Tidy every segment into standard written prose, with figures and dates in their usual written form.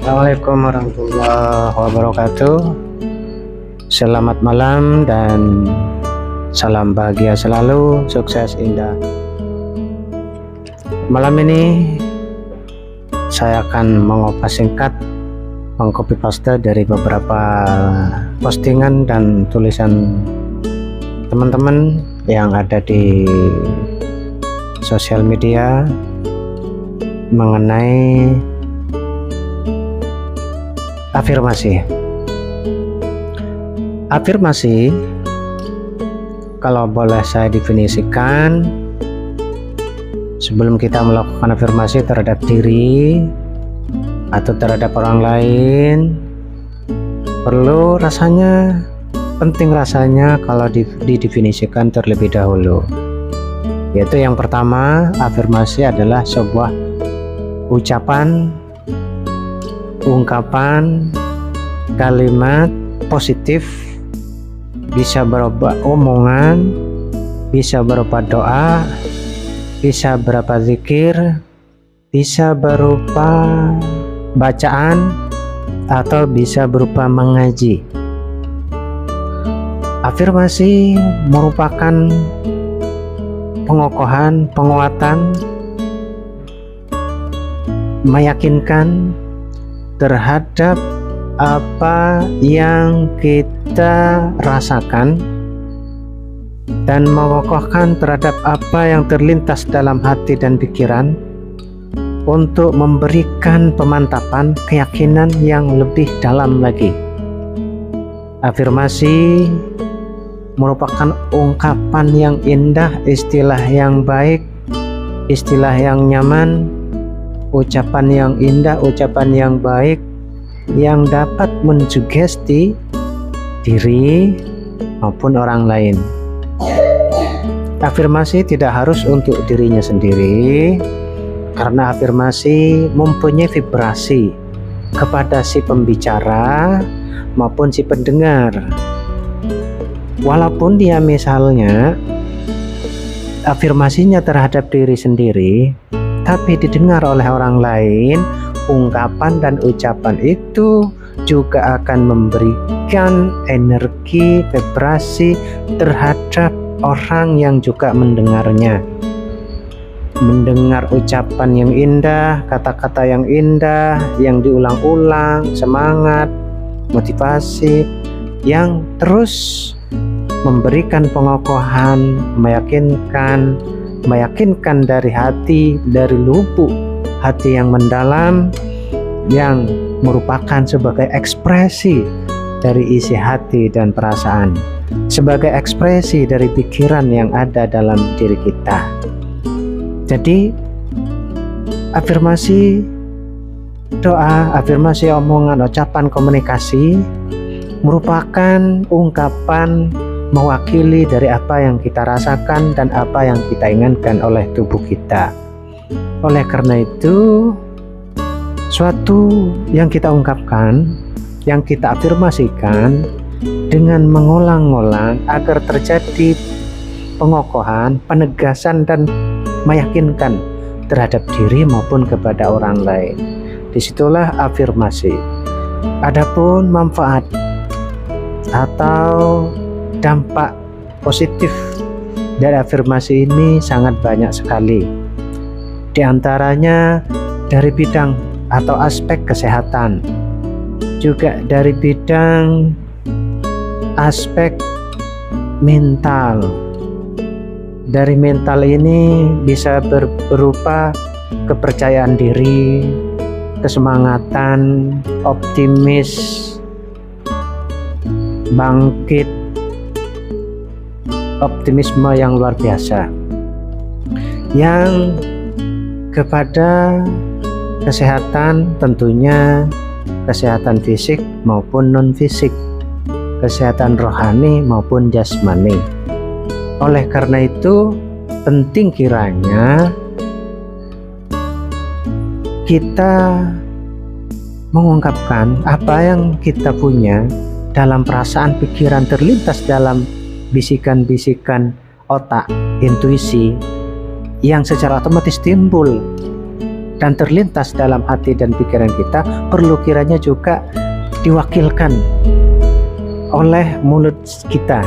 Assalamualaikum warahmatullahi wabarakatuh. Selamat malam dan salam bahagia selalu, sukses indah. Malam ini saya akan mengupas singkat, mengcopy paste dari beberapa postingan dan tulisan teman-teman yang ada di sosial media mengenai afirmasi. Afirmasi, kalau boleh saya definisikan, sebelum kita melakukan afirmasi terhadap diri atau terhadap orang lain, penting rasanya kalau didefinisikan terlebih dahulu. Yaitu yang pertama, afirmasi adalah sebuah ucapan, ungkapan, kalimat positif, bisa berupa omongan, bisa berupa doa, bisa berupa zikir, bisa berupa bacaan, atau bisa berupa mengaji. Afirmasi merupakan pengokohan, penguatan, meyakinkan terhadap apa yang kita rasakan dan mengokohkan terhadap apa yang terlintas dalam hati dan pikiran untuk memberikan pemantapan keyakinan yang lebih dalam lagi. Afirmasi merupakan ungkapan yang indah, istilah yang baik, istilah yang nyaman, ucapan yang indah, ucapan yang baik yang dapat mensugesti diri maupun orang lain. Afirmasi tidak harus untuk dirinya sendiri, karena afirmasi mempunyai vibrasi kepada si pembicara maupun si pendengar. Walaupun dia misalnya afirmasinya terhadap diri sendiri, tapi didengar oleh orang lain, ungkapan dan ucapan itu juga akan memberikan energi vibrasi terhadap orang yang juga mendengarnya. Mendengar ucapan yang indah, kata-kata yang indah, yang diulang-ulang, semangat, motivasi, yang terus memberikan pengokohan, meyakinkan dari hati, dari lubuk hati yang mendalam, yang merupakan sebagai ekspresi dari isi hati dan perasaan, sebagai ekspresi dari pikiran yang ada dalam diri kita. Jadi afirmasi doa, afirmasi omongan, ucapan, komunikasi merupakan ungkapan mewakili dari apa yang kita rasakan dan apa yang kita inginkan oleh tubuh kita. Oleh karena itu, suatu yang kita ungkapkan, yang kita afirmasikan dengan mengulang-ulang agar terjadi pengokohan, penegasan, dan meyakinkan terhadap diri maupun kepada orang lain. Disitulah afirmasi. Adapun manfaat atau dampak positif dari afirmasi ini sangat banyak sekali. Di antaranya dari bidang atau aspek kesehatan, juga dari bidang aspek mental. Dari mental ini bisa berupa kepercayaan diri, kesemangatan, optimis, bangkit, optimisme yang luar biasa, yang kepada kesehatan, tentunya kesehatan fisik maupun non fisik, kesehatan rohani maupun jasmani. Oleh karena itu, penting kiranya kita mengungkapkan apa yang kita punya dalam perasaan, pikiran, terlintas dalam bisikan-bisikan otak, intuisi yang secara otomatis timbul dan terlintas dalam hati dan pikiran kita perlu kiranya juga diwakilkan oleh mulut kita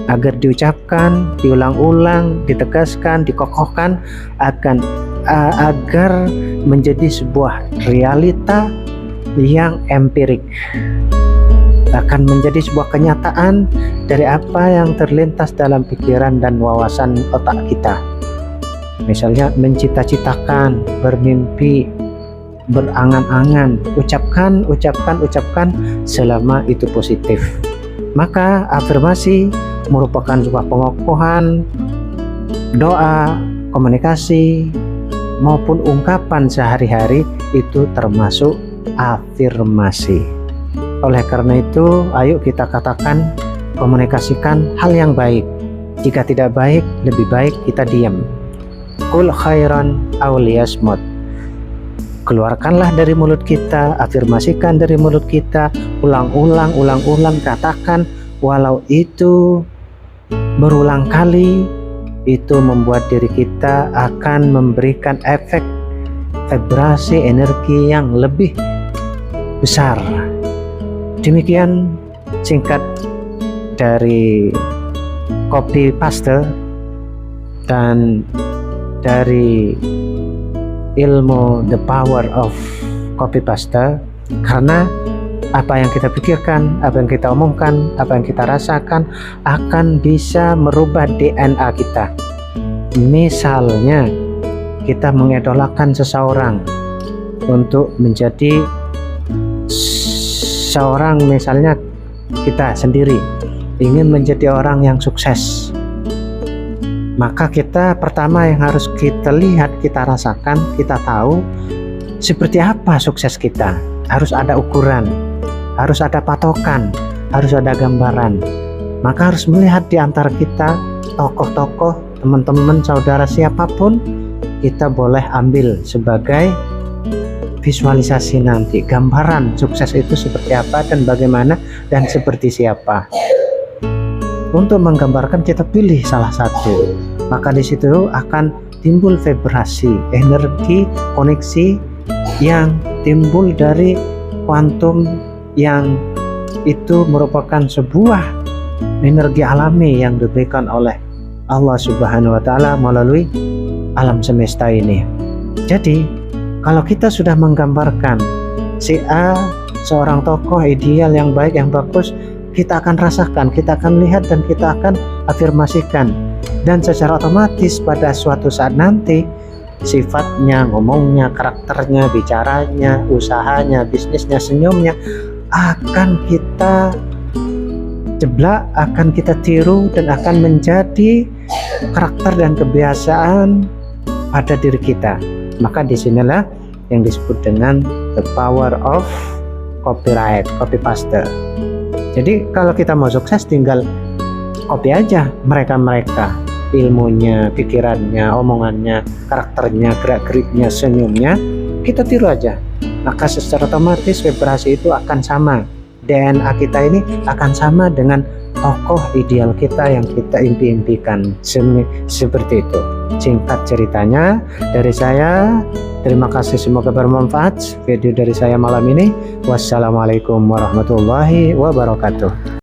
agar diucapkan, diulang-ulang, ditegaskan, dikokohkan agar menjadi sebuah realita yang empirik, akan menjadi sebuah kenyataan dari apa yang terlintas dalam pikiran dan wawasan otak kita. Misalnya mencita-citakan, bermimpi, berangan-angan, ucapkan selama itu positif. Maka afirmasi merupakan sebuah pengokohan, doa, komunikasi maupun ungkapan sehari-hari itu termasuk afirmasi. Oleh karena itu, ayo kita katakan, komunikasikan hal yang baik. Jika tidak baik, lebih baik kita diam. Qul khairan aw liyasmut. Keluarkanlah dari mulut kita, afirmasikan dari mulut kita, ulang-ulang, katakan, walau itu berulang kali, itu membuat diri kita akan memberikan efek vibrasi energi yang lebih besar. Demikian singkat dari copy paste dan dari ilmu the power of copy paste, karena apa yang kita pikirkan, apa yang kita omongkan, apa yang kita rasakan akan bisa merubah DNA kita. Misalnya kita mengidolakan seseorang untuk menjadi seorang, misalnya kita sendiri ingin menjadi orang yang sukses, maka kita pertama yang harus kita lihat, kita rasakan, kita tahu seperti apa sukses kita. Harus ada ukuran, harus ada patokan, harus ada gambaran. Maka harus melihat di antara kita, tokoh-tokoh, teman-teman, saudara, siapapun, kita boleh ambil sebagai visualisasi nanti, gambaran sukses itu seperti apa dan bagaimana dan seperti siapa. Untuk menggambarkan kita pilih salah satu, maka di situ akan timbul vibrasi, energi, koneksi yang timbul dari kuantum, yang itu merupakan sebuah energi alami yang diberikan oleh Allah Subhanahu wa Ta'ala melalui alam semesta ini. Jadi kalau kita sudah menggambarkan si A seorang tokoh ideal yang baik, yang bagus, kita akan rasakan, kita akan lihat, dan kita akan afirmasikan, dan secara otomatis pada suatu saat nanti sifatnya, ngomongnya, karakternya, bicaranya, usahanya, bisnisnya, senyumnya akan kita jeblak, akan kita tiru, dan akan menjadi karakter dan kebiasaan pada diri kita. Maka disinilah yang disebut dengan the power of copyright, copy paste. Jadi kalau kita mau sukses tinggal copy aja mereka-mereka, ilmunya, pikirannya, omongannya, karakternya, gerak-geriknya, senyumnya, kita tiru aja. Maka secara otomatis vibrasi itu akan sama, DNA kita ini akan sama dengan tokoh ideal kita yang kita impi-impikan. Seperti itu singkat ceritanya dari saya. Terima kasih, semoga bermanfaat video dari saya malam ini. Wassalamualaikum warahmatullahi wabarakatuh.